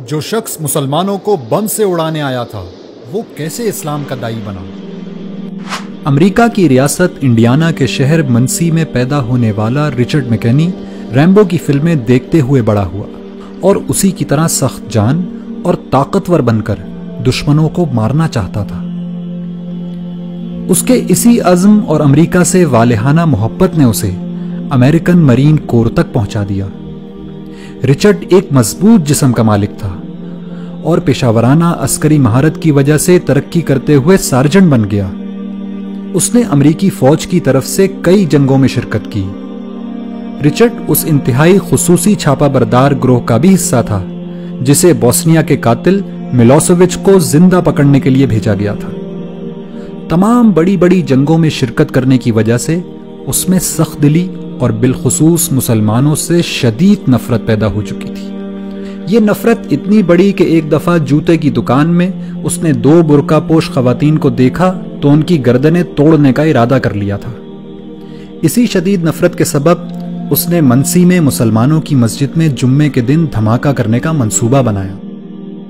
جو شخص مسلمانوں کو بم سے اڑانے آیا تھا وہ کیسے اسلام کا داعی بنا؟ امریکہ کی ریاست انڈیانا کے شہر منسی میں پیدا ہونے والا رچرڈ میکنی ریمبو کی فلمیں دیکھتے ہوئے بڑا ہوا اور اسی کی طرح سخت جان اور طاقتور بن کر دشمنوں کو مارنا چاہتا تھا۔ اس کے اسی عزم اور امریکہ سے والہانہ محبت نے اسے امریکن مرین کور تک پہنچا دیا۔ رچرڈ ایک مضبوط جسم کا مالک تھا اور پیشہ ورانہ عسکری مہارت کی وجہ سے ترقی کرتے ہوئے سارجنٹ بن گیا۔ اس نے امریکی فوج کی طرف سے کئی جنگوں میں شرکت کی۔ رچرڈ اس انتہائی خصوصی چھاپا بردار گروہ کا بھی حصہ تھا جسے بوسنیا کے قاتل ملوسیوچ کو زندہ پکڑنے کے لیے بھیجا گیا تھا۔ تمام بڑی بڑی جنگوں میں شرکت کرنے کی وجہ سے اس میں سخت دلی اور بالخصوص مسلمانوں سے شدید نفرت پیدا ہو چکی تھی۔ یہ نفرت اتنی بڑی کہ ایک دفعہ جوتے کی دکان میں اس نے 2 برقع پوش خواتین کو دیکھا تو ان کی گردنیں توڑنے کا ارادہ کر لیا تھا۔ اسی شدید نفرت کے سبب اس نے منسی میں مسلمانوں کی مسجد میں جمعے کے دن دھماکہ کرنے کا منصوبہ بنایا۔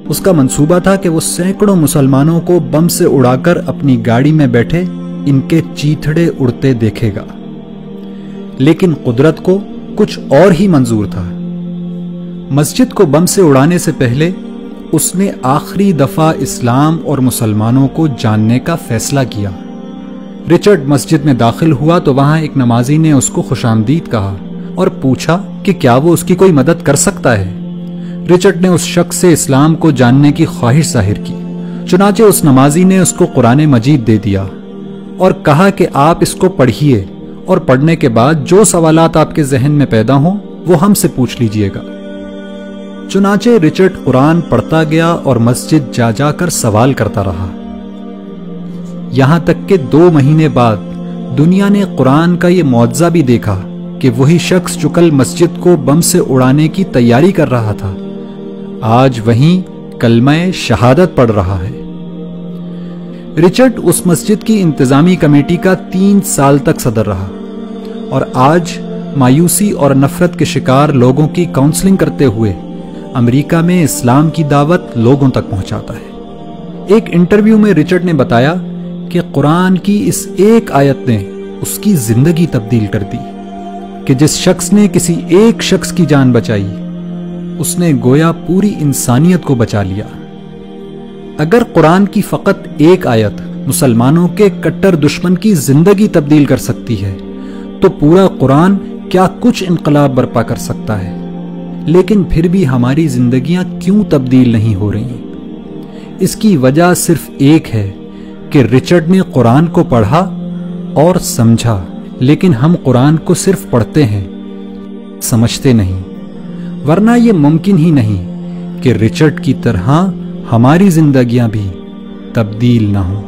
اس کا منصوبہ تھا کہ وہ سینکڑوں مسلمانوں کو بم سے اڑا کر اپنی گاڑی میں بیٹھے ان کے چیتھڑے اڑتے دیکھے گا، لیکن قدرت کو کچھ اور ہی منظور تھا۔ مسجد کو بم سے اڑانے سے پہلے اس نے آخری دفعہ اسلام اور مسلمانوں کو جاننے کا فیصلہ کیا۔ رچرڈ مسجد میں داخل ہوا تو وہاں ایک نمازی نے اس کو خوش آمدید کہا اور پوچھا کہ کیا وہ اس کی کوئی مدد کر سکتا ہے۔ رچرڈ نے اس شخص سے اسلام کو جاننے کی خواہش ظاہر کی، چنانچہ اس نمازی نے اس کو قرآن مجید دے دیا اور کہا کہ آپ اس کو پڑھیے اور پڑھنے کے بعد جو سوالات آپ کے ذہن میں پیدا ہوں وہ ہم سے پوچھ لیجئے گا۔ چنانچہ رچرڈ قرآن پڑھتا گیا اور مسجد جا جا کر سوال کرتا رہا، یہاں تک کہ 2 مہینے بعد دنیا نے قرآن کا یہ معجزہ بھی دیکھا کہ وہی شخص جو کل مسجد کو بم سے اڑانے کی تیاری کر رہا تھا آج وہیں کلمہ شہادت پڑھ رہا ہے۔ رچرڈ اس مسجد کی انتظامی کمیٹی کا 3 سال تک صدر رہا اور آج مایوسی اور نفرت کے شکار لوگوں کی کاؤنسلنگ کرتے ہوئے امریکہ میں اسلام کی دعوت لوگوں تک پہنچاتا ہے۔ ایک انٹرویو میں رچرڈ نے بتایا کہ قرآن کی اس ایک آیت نے اس کی زندگی تبدیل کر دی کہ جس شخص نے کسی ایک شخص کی جان بچائی اس نے گویا پوری انسانیت کو بچا لیا۔ اگر قرآن کی فقط ایک آیت مسلمانوں کے کٹر دشمن کی زندگی تبدیل کر سکتی ہے تو پورا قرآن کیا کچھ انقلاب برپا کر سکتا ہے۔ لیکن پھر بھی ہماری زندگیاں کیوں تبدیل نہیں ہو رہی؟ اس کی وجہ صرف ایک ہے کہ رچرڈ نے قرآن کو پڑھا اور سمجھا، لیکن ہم قرآن کو صرف پڑھتے ہیں، سمجھتے نہیں، ورنہ یہ ممکن ہی نہیں کہ رچرڈ کی طرح ہماری زندگیاں بھی تبدیل نہ ہوں۔